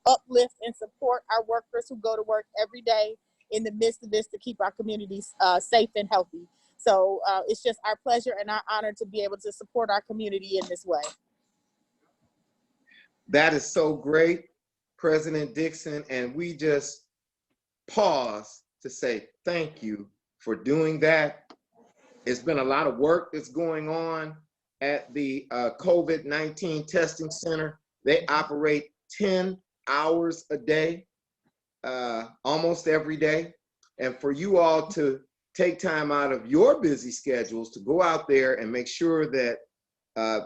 uplift and support our workers who go to work every day in the midst of this to keep our communities safe and healthy. So it's just our pleasure and our honor to be able to support our community in this way. That is so great, President Dixon, and we just pause to say thank you for doing that. It's been a lot of work that's going on at the COVID-19 testing center. They operate 10 hours a day, almost every day. And for you all to take time out of your busy schedules to go out there and make sure that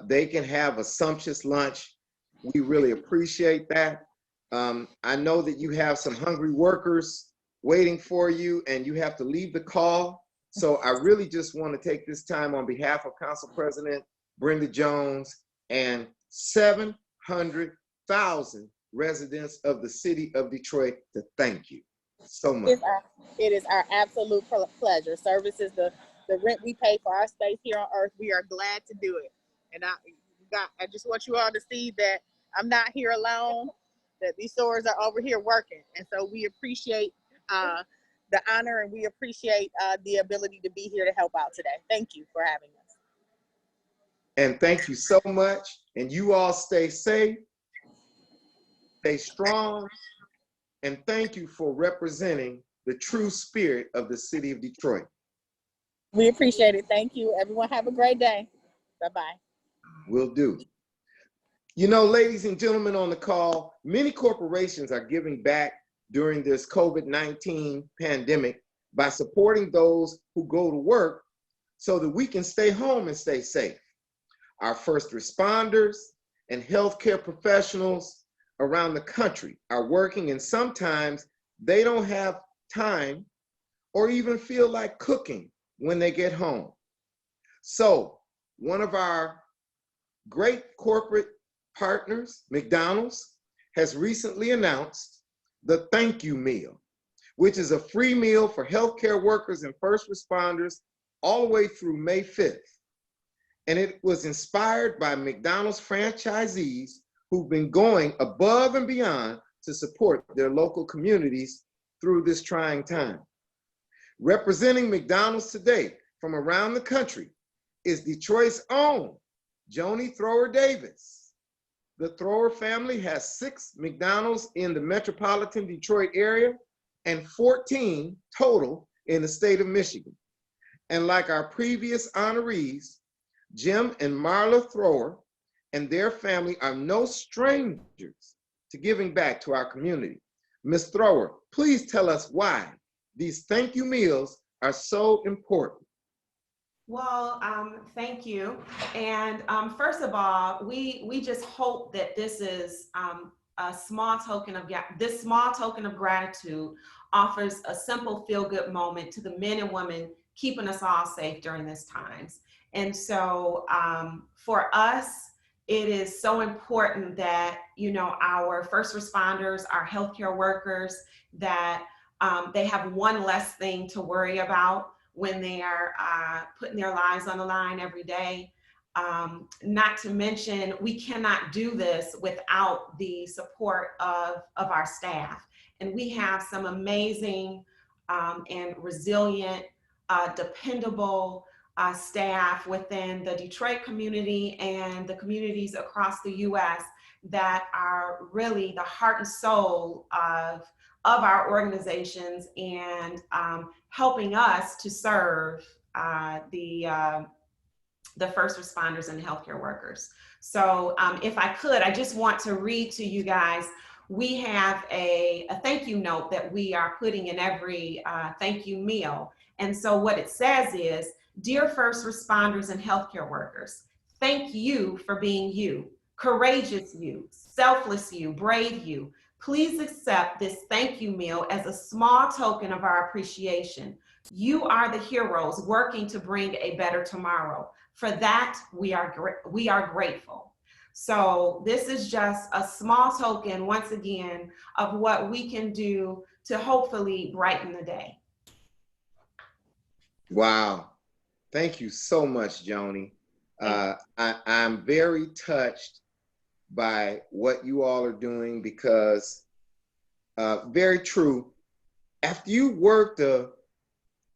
they can have a sumptuous lunch, we really appreciate that. I know that you have some hungry workers waiting for you and you have to leave the call. So I really just want to take this time on behalf of Council President Brenda Jones and 700,000 residents of the city of Detroit to thank you so much. It is our absolute pleasure. Service is the rent we pay for our space here on earth. We are glad to do it. And I just want you all to see that I'm not here alone, that these stores are over here working. And so we appreciate the honor and we appreciate the ability to be here to help out today. Thank you for having us. And thank you so much. And you all stay safe, stay strong, and thank you for representing the true spirit of the city of Detroit. We appreciate it. Thank you. Everyone have a great day. Bye-bye. Will do. You know, ladies and gentlemen on the call, many corporations are giving back during this COVID-19 pandemic by supporting those who go to work so that we can stay home and stay safe. Our first responders and healthcare professionals around the country are working, and sometimes they don't have time or even feel like cooking when they get home. So one of our great corporate partners, McDonald's, has recently announced the Thank You Meal, which is a free meal for healthcare workers and first responders all the way through May 5th. And it was inspired by McDonald's franchisees who've been going above and beyond to support their local communities through this trying time. Representing McDonald's today from around the country is Detroit's own Joni Thrower Davis. The Thrower family has 6 McDonald's in the metropolitan Detroit area and 14 total in the state of Michigan. And like our previous honorees, Jim and Marla Thrower and their family are no strangers to giving back to our community. Ms. Thrower, please tell us why these thank you meals are so important. Well, thank you. And first of all, we just hope that this is a small token of gratitude offers a simple feel-good moment to the men and women keeping us all safe during this times. And so for us, it is so important that, you know, our first responders, our healthcare workers, that they have one less thing to worry about when they are putting their lives on the line every day. Not to mention, we cannot do this without the support of our staff. And we have some amazing and resilient, dependable staff within the Detroit community and the communities across the US that are really the heart and soul of our organizations and helping us to serve the first responders and healthcare workers. So if I could, I just want to read to you guys, we have a thank you note that we are putting in every thank you meal. And so what it says is, dear first responders and healthcare workers, thank you for being you, courageous you, selfless you, brave you. Please accept this thank you meal as a small token of our appreciation. You are the heroes working to bring a better tomorrow. For that, we are grateful. So this is just a small token, once again, of what we can do to hopefully brighten the day. Wow. Thank you so much, Joni. I'm very touched by what you all are doing, because very true. After you worked a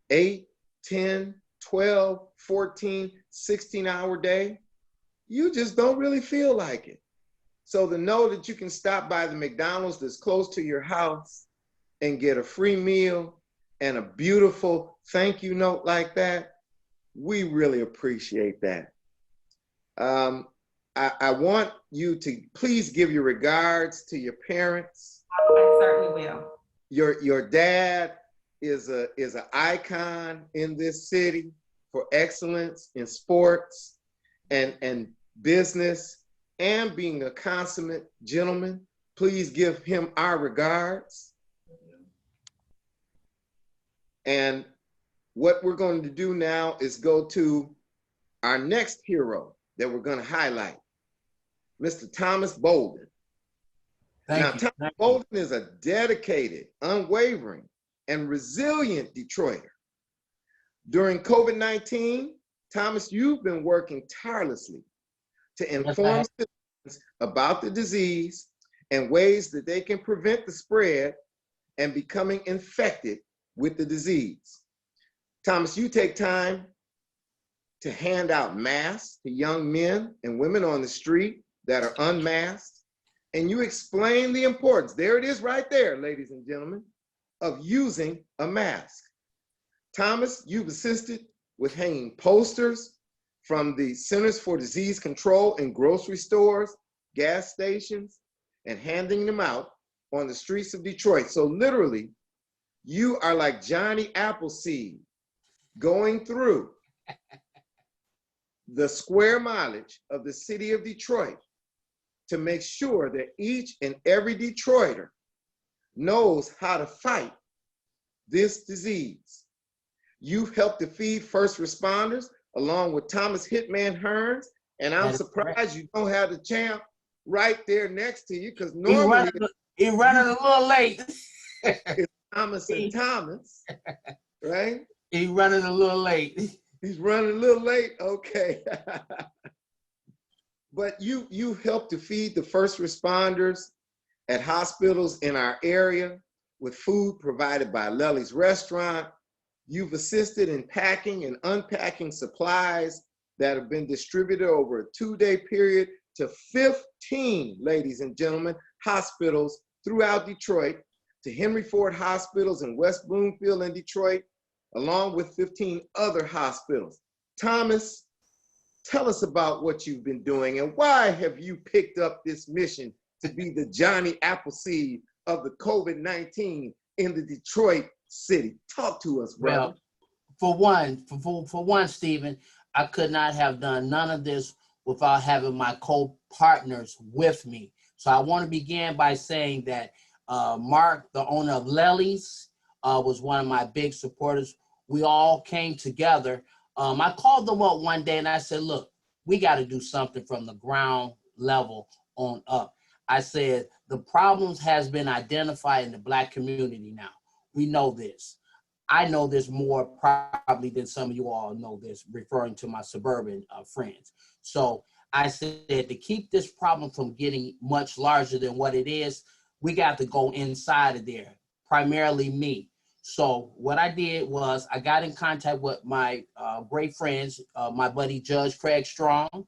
8, 10, 12, 14, 16-hour day, you just don't really feel like it. So to know that you can stop by the McDonald's that's close to your house and get a free meal and a beautiful thank you note like that, we really appreciate that. I want you to please give your regards to your parents. I certainly will. Your dad is an icon in this city for excellence in sports and business and being a consummate gentleman. Please give him our regards. And what we're going to do now is go to our next hero that we're going to highlight, Mr. Thomas Bolden. Thank you. Thomas Bolden is a dedicated, unwavering, and resilient Detroiter. During COVID-19, Thomas, you've been working tirelessly to inform citizens about the disease and ways that they can prevent the spread and becoming infected with the disease. Thomas, you take time to hand out masks to young men and women on the street that are unmasked, and you explain the importance, there it is right there, ladies and gentlemen, of using a mask. Thomas, you've assisted with hanging posters from the Centers for Disease Control in grocery stores, gas stations, and handing them out on the streets of Detroit. So literally, you are like Johnny Appleseed going through the square mileage of the city of Detroit to make sure that each and every Detroiter knows how to fight this disease. You've helped to feed first responders along with Thomas Hitman Hearns, and I'm surprised you don't have the champ right there next to you, because normally he's running a little late. It's Thomas and Thomas, right? He's running a little late. He's running a little late, okay. But you helped to feed the first responders at hospitals in our area with food provided by Lely's Restaurant. You've assisted in packing and unpacking supplies that have been distributed over a 2-day period to 15, ladies and gentlemen, hospitals throughout Detroit, to Henry Ford hospitals in West Bloomfield and Detroit, along with 15 other hospitals. Thomas, tell us about what you've been doing and why have you picked up this mission to be the Johnny Appleseed of the COVID-19 in the Detroit city? Talk to us, brother. Well, for one, Stephen, I could not have done none of this without having my co-partners with me. So I want to begin by saying that Mark, the owner of Lely's, was one of my big supporters. We all came together. I called them up one day and I said, look, we got to do something from the ground level on up. I said, the problems has been identified in the Black community now. We know this. I know this more probably than some of you all know this, referring to my suburban friends. So I said, to keep this problem from getting much larger than what it is, we got to go inside of there, primarily me. So what I did was I got in contact with my great friends, my buddy Judge Craig Strong,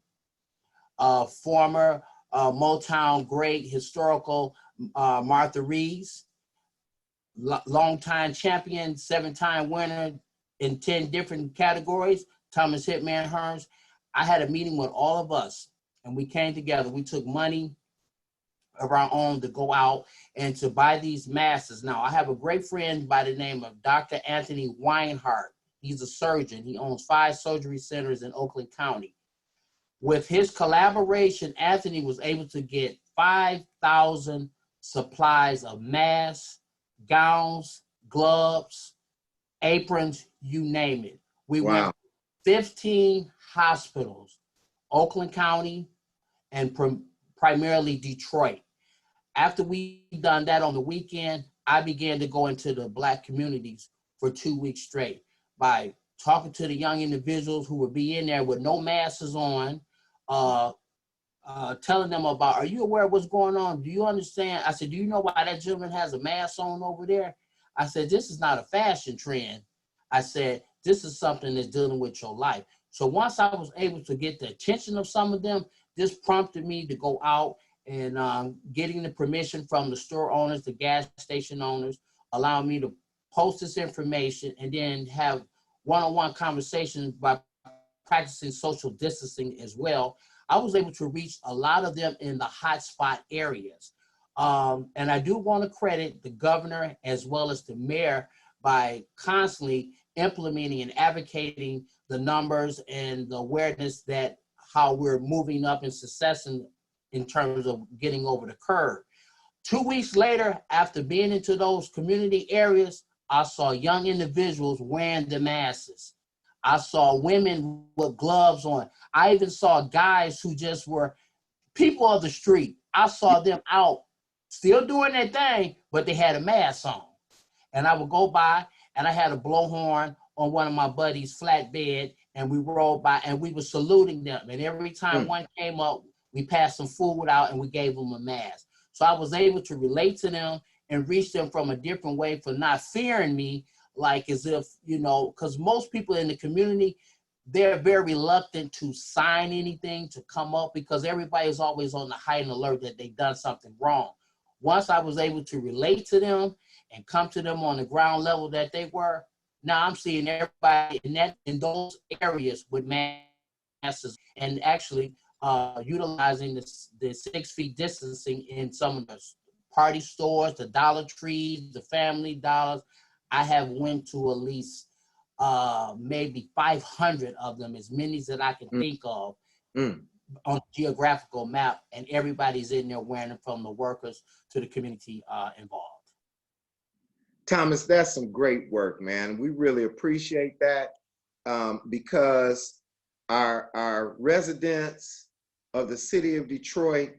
former Motown great historical Martha Reeves, longtime champion, 7-time winner in 10 different categories, Thomas Hitman Hearns. I had a meeting with all of us and we came together. We took money of our own to go out and to buy these masks. Now, I have a great friend by the name of Dr. Anthony Weinhardt. He's a surgeon. He owns 5 surgery centers in Oakland County. With his collaboration, Anthony was able to get 5,000 supplies of masks, gowns, gloves, aprons, you name it. We went to 15 hospitals, Oakland County and primarily Detroit. After we done that on the weekend, I began to go into the Black communities for 2 weeks straight by talking to the young individuals who would be in there with no masks on, telling them about, are you aware of what's going on? Do you understand? I said, do you know why that gentleman has a mask on over there? I said, this is not a fashion trend. I said, this is something that's dealing with your life. So once I was able to get the attention of some of them, this prompted me to go out and getting the permission from the store owners, the gas station owners, allowing me to post this information and then have one-on-one conversations by practicing social distancing as well. I was able to reach a lot of them in the hotspot areas. And I do want to credit the governor as well as the mayor by constantly implementing and advocating the numbers and the awareness that how we're moving up in success in terms of getting over the curve. 2 weeks later, after being into those community areas, I saw young individuals wearing the masks. I saw women with gloves on. I even saw guys who just were people of the street. I saw them out still doing their thing, but they had a mask on. And I would go by and I had a blowhorn on one of my buddies' flatbed and we rolled by and we were saluting them. And every time one came up, we passed some food out and we gave them a mask. So I was able to relate to them and reach them from a different way for not fearing me, like as if, you know, because most people in the community, they're very reluctant to sign anything, to come up, because everybody is always on the heightened alert that they've done something wrong. Once I was able to relate to them and come to them on the ground level that they were, now I'm seeing everybody in those areas with masks and actually utilizing the 6 feet distancing in some of the party stores, the Dollar Trees, the Family Dollars. I have went to at least maybe 500 of them, as many as that I can think of on a geographical map, and everybody's in there wearing them, from the workers to the community involved. Thomas, that's some great work, man. We really appreciate that because our residents of the city of Detroit,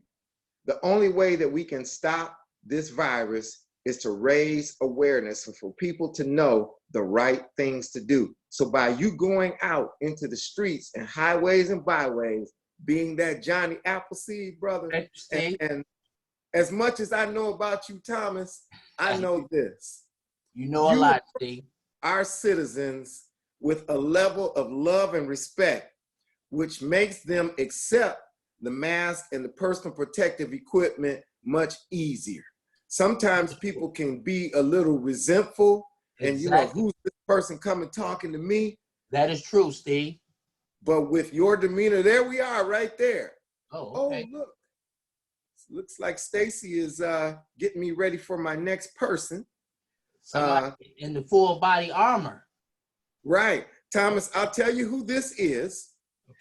the only way that we can stop this virus is to raise awareness and for people to know the right things to do. So by you going out into the streets and highways and byways, being that Johnny Appleseed, brother, and as much as I know about you, Thomas, I know this. You know a lot, Steve. Our citizens with a level of love and respect, which makes them accept the mask and the personal protective equipment much easier. Sometimes people can be a little resentful and you know, who's this person coming talking to me? That is true, Steve. But with your demeanor, there we are right there. Oh, okay. Oh, look. Looks like Stacy is getting me ready for my next person. Somebody in the full body armor. Right. Thomas, I'll tell you who this is.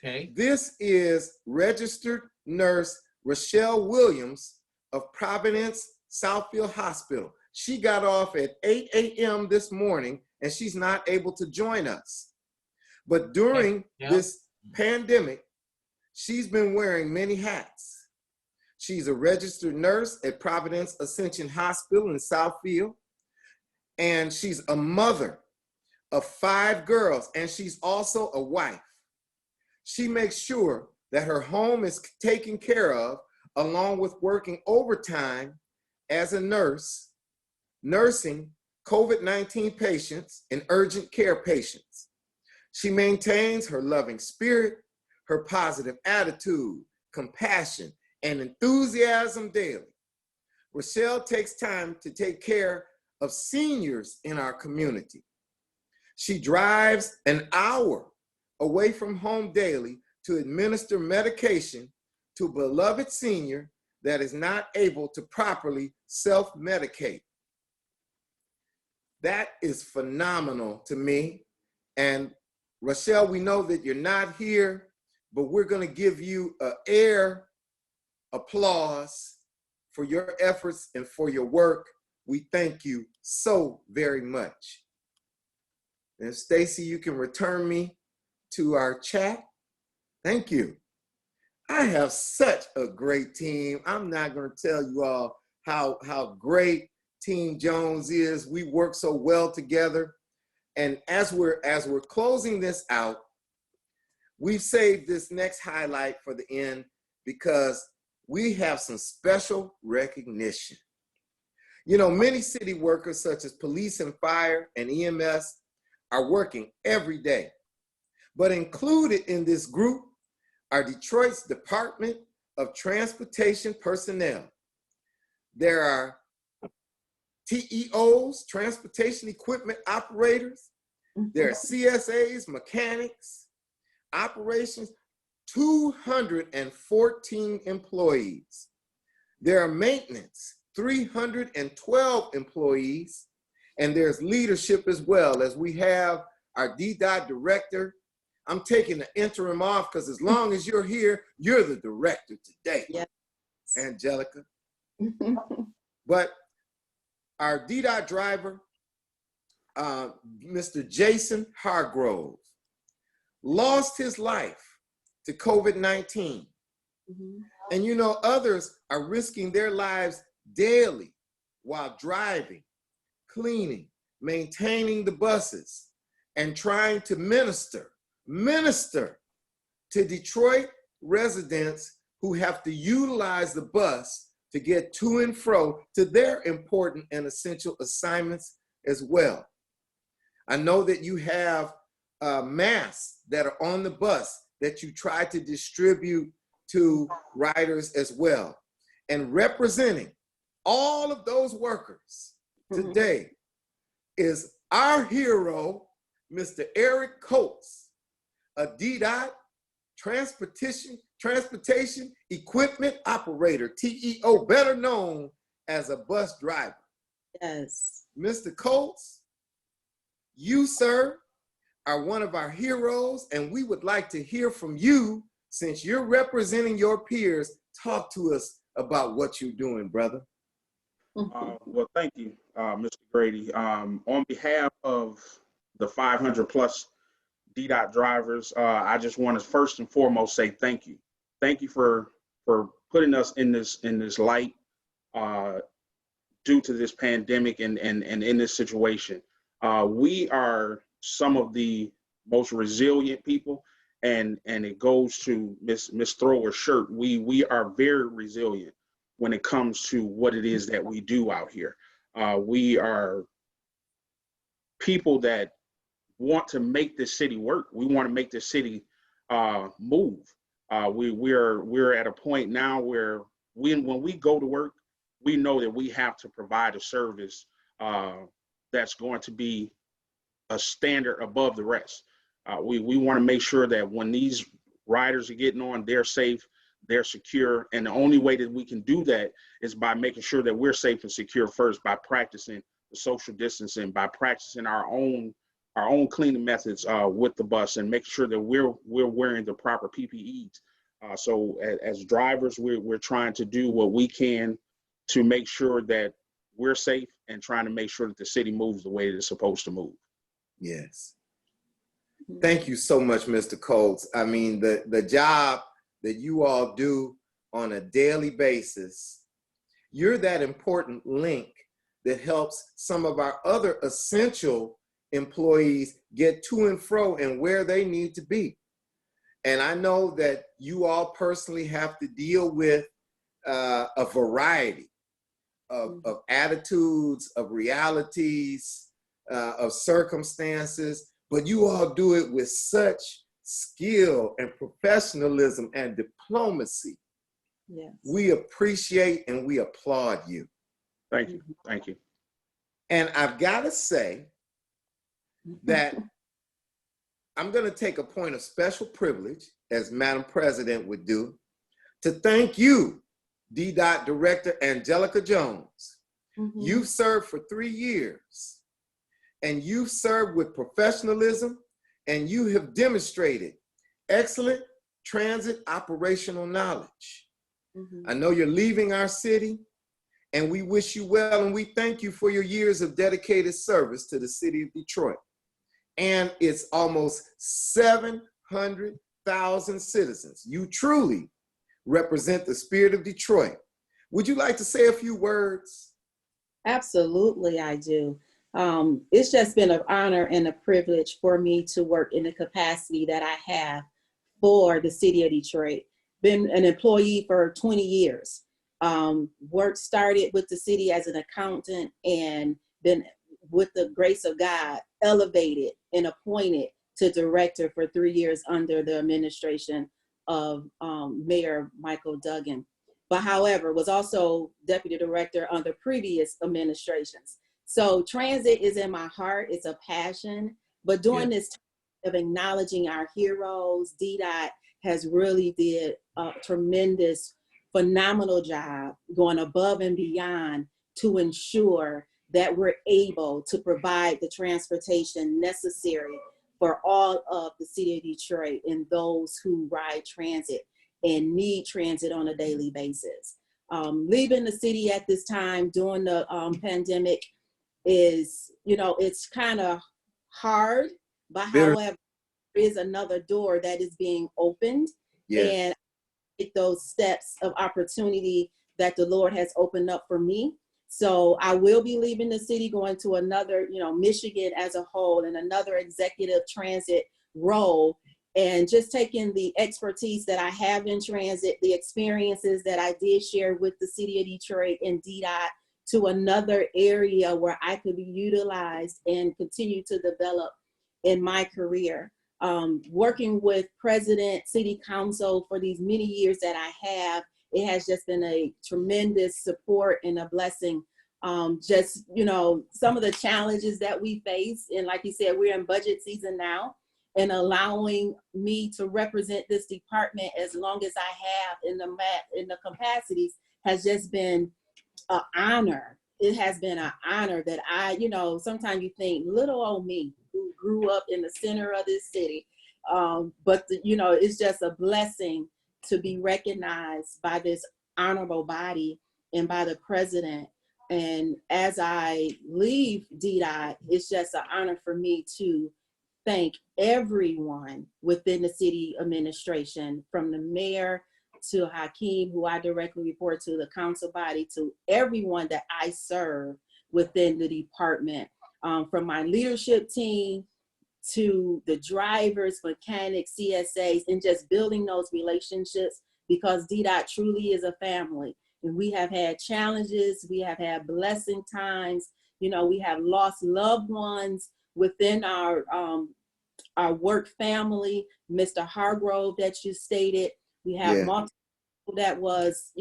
Okay. This is registered nurse Rochelle Williams of Providence Southfield Hospital. She got off at 8 a.m. this morning and she's not able to join us. But during this pandemic, she's been wearing many hats. She's a registered nurse at Providence Ascension Hospital in Southfield. And she's a mother of 5 girls, and she's also a wife. She makes sure that her home is taken care of, along with working overtime as a nurse, nursing COVID-19 patients and urgent care patients. She maintains her loving spirit, her positive attitude, compassion, and enthusiasm daily. Rochelle takes time to take care of seniors in our community. She drives an hour away from home daily to administer medication to a beloved senior that is not able to properly self-medicate. That is phenomenal to me. And Rochelle, we know that you're not here, but we're going to give you an air applause for your efforts and for your work. We thank you so very much. And Stacy, you can return me to our chat. Thank you. I have such a great team. I'm not going to tell you all how great Team Jones is. We work so well together. And as we're closing this out, we've saved this next highlight for the end. because we have some special recognition. You know, many city workers such as police and fire and EMS are working every day. But included in this group are Detroit's Department of Transportation personnel. There are TEOs, transportation equipment operators. There are CSAs, mechanics, operations, 214 employees. There are maintenance, 312 employees. And there's leadership as well, as we have our DDOT director. I'm taking the interim off because as long as you're here, you're the director today, yes. Angelica. But our DDOT driver, Mr. Jason Hargrove, lost his life to COVID-19. And you know, others are risking their lives daily while driving, cleaning, maintaining the buses, and trying to minister to Detroit residents who have to utilize the bus to get to and fro to their important and essential assignments as well. I know that you have masks that are on the bus that you try to distribute to riders as well. And representing all of those workers today is our hero, Mr. Eric Colts, a DDOT transportation equipment operator, TEO, better known as a bus driver. Yes. Mr. Colts, you, sir, are one of our heroes, and we would like to hear from you since you're representing your peers. Talk to us about what you're doing, brother. Well, thank you, Mr. Grady. On behalf of the 500 plus DDOT drivers, I just want to first and foremost say thank you. Thank you for putting us in this light due to this pandemic and in this situation. We are some of the most resilient people, and it goes to Miss Thrower's shirt. We are very resilient when it comes to what it is that we do out here. We are people that want to make this city work. We want to make this city move. We're at a point now where when we go to work, we know that we have to provide a service that's going to be a standard above the rest. We want to make sure that when these riders are getting on, they're safe, they're secure, and the only way that we can do that is by making sure that we're safe and secure first, by practicing the social distancing, by practicing our own cleaning methods with the bus, and making sure that we're wearing the proper PPEs. So as drivers, we're trying to do what we can to make sure that we're safe and trying to make sure that the city moves the way that it's supposed to move. Yes. Thank you so much, Mr. Colts. I mean, the job that you all do on a daily basis, you're that important link that helps some of our other essential employees get to and fro and where they need to be. And I know that you all personally have to deal with a variety of attitudes, of realities, of circumstances, but you all do it with such skill and professionalism and diplomacy. Yes. We appreciate and we applaud you. Thank you. Thank you. And I've got to say that I'm going to take a point of special privilege, as Madam President would do, to thank you, DDOT Director Angelica Jones. You've served for 3 years, and you've served with professionalism, and you have demonstrated excellent transit operational knowledge. I know you're leaving our city, and we wish you well, and we thank you for your years of dedicated service to the city of Detroit and its almost 700,000 citizens. You truly represent the spirit of Detroit. Would you like to say a few words? Absolutely, I do. It's just been an honor and a privilege for me to work in the capacity that I have for the city of Detroit. been an employee for 20 years. Work started with the city as an accountant, and then with the grace of God, elevated and appointed to director for 3 years under the administration of Mayor Michael Duggan. But however, was also deputy director under previous administrations. So transit is in my heart. It's a passion. But during this time of acknowledging our heroes, DDOT has really did a tremendous, phenomenal job going above and beyond to ensure that we're able to provide the transportation necessary for all of the city of Detroit and those who ride transit and need transit on a daily basis. Leaving the city at this time during the pandemic is, it's kind of hard, but however, there is another door that is being opened. Yes. And take those steps of opportunity that the Lord has opened up for me. So I will be leaving the city, going to another, Michigan as a whole, and another executive transit role, and just taking the expertise that I have in transit, the experiences that I did share with the city of Detroit and DDOT, to another area where I could be utilized and continue to develop in my career. Working with president, city council for these many years that I have, it has just been a tremendous support and a blessing. Just, some of the challenges that we face, and like you said, we're in budget season now, and allowing me to represent this department as long as I have in the capacities has just been an honor. It has been an honor that I, sometimes you think little old me who grew up in the center of this city, but it's just a blessing to be recognized by this honorable body and by the president. And as I leave DDOT, it's just an honor for me to thank everyone within the city administration, from the mayor to Hakeem, who I directly report to, the council body, to everyone that I serve within the department, from my leadership team to the drivers, mechanics, CSAs, and just building those relationships, because DDOT truly is a family. And we have had challenges, we have had blessing times, we have lost loved ones within our work family. Mr. Hargrove that you stated, we have multiple that was,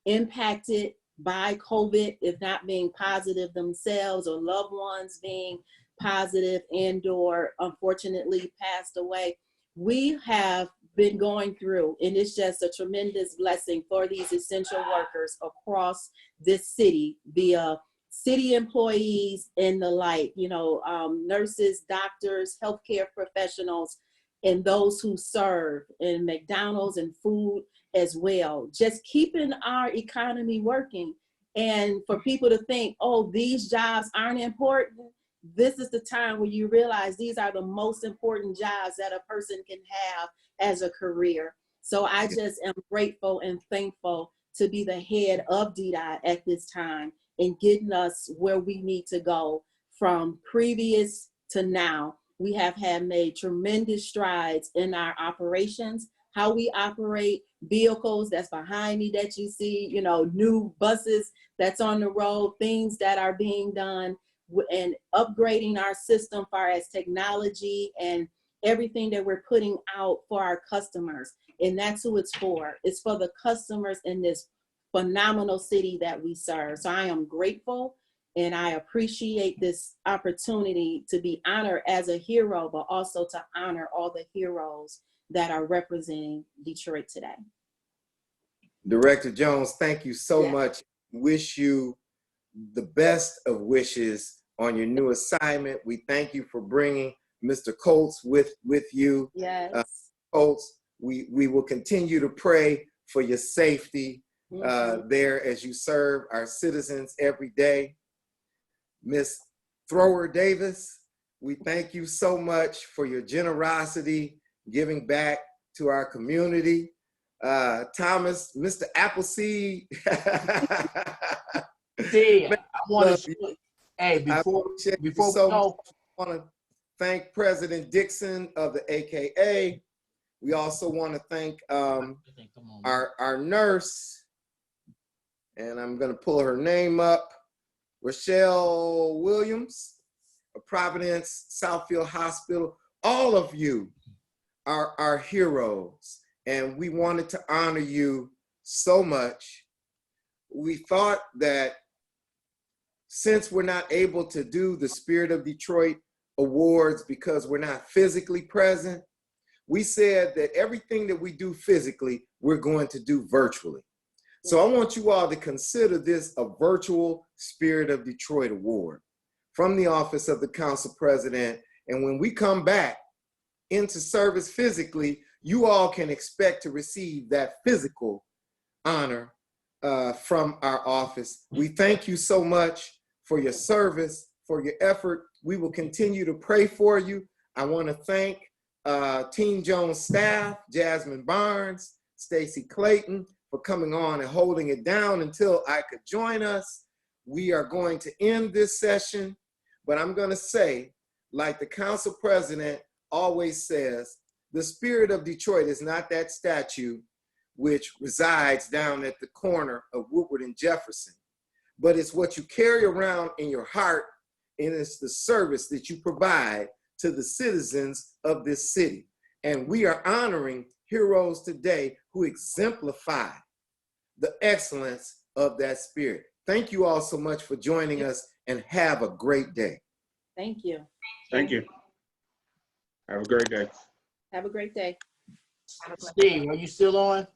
impacted by COVID, if not being positive themselves, or loved ones being positive and/or unfortunately passed away. We have been going through, and it's just a tremendous blessing for these essential workers across this city, via city employees and the like, nurses, doctors, healthcare professionals, and those who serve in McDonald's and food as well. Just keeping our economy working. And for people to think, oh, these jobs aren't important, this is the time where you realize these are the most important jobs that a person can have as a career. So I just am grateful and thankful to be the head of DDOT at this time, and getting us where we need to go from previous to now. We have made tremendous strides in our operations, how we operate vehicles that's behind me that you see, new buses that's on the road, things that are being done, and upgrading our system as far as technology and everything that we're putting out for our customers. And that's who it's for. It's for the customers in this phenomenal city that we serve. So I am grateful, and I appreciate this opportunity to be honored as a hero, but also to honor all the heroes that are representing Detroit today. Director Jones, thank you so much. Wish you the best of wishes on your new assignment. We thank you for bringing Mr. Colts with you. Yes. Colts, we will continue to pray for your safety there as you serve our citizens every day. Miss Thrower Davis, we thank you so much for your generosity, giving back to our community. Thomas, Mr. Appleseed. See, I want to, hey, before we go, I want to thank President Dixon of the AKA, We also want to thank Come on. our nurse, and I'm going to pull her name up, Rochelle Williams of Providence Southfield Hospital. All of you are our heroes, and we wanted to honor you so much. We thought that since we're not able to do the Spirit of Detroit Awards because we're not physically present, we said that everything that we do physically, we're going to do virtually. So I want you all to consider this a virtual Spirit of Detroit Award from the Office of the Council President. And when we come back into service physically, you all can expect to receive that physical honor from our office. We thank you so much for your service, for your effort. We will continue to pray for you. I want to thank Team Jones staff, Jasmine Barnes, Stacy Clayton, for coming on and holding it down until I could join us. We are going to end this session, but I'm going to say, like the council president always says, the Spirit of Detroit is not that statue which resides down at the corner of Woodward and Jefferson, but it's what you carry around in your heart, and it's the service that you provide to the citizens of this city. And we are honoring heroes today who exemplify the excellence of that spirit. Thank you all so much for joining us, and have a great day. Thank you. Thank you. Have a great day. Have a great day. Steve, are you still on?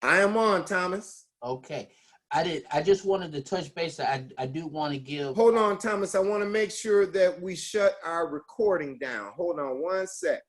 I am on, Thomas. Okay. I just wanted to touch base. I do want to give. Hold on, Thomas. I want to make sure that we shut our recording down. Hold on one sec.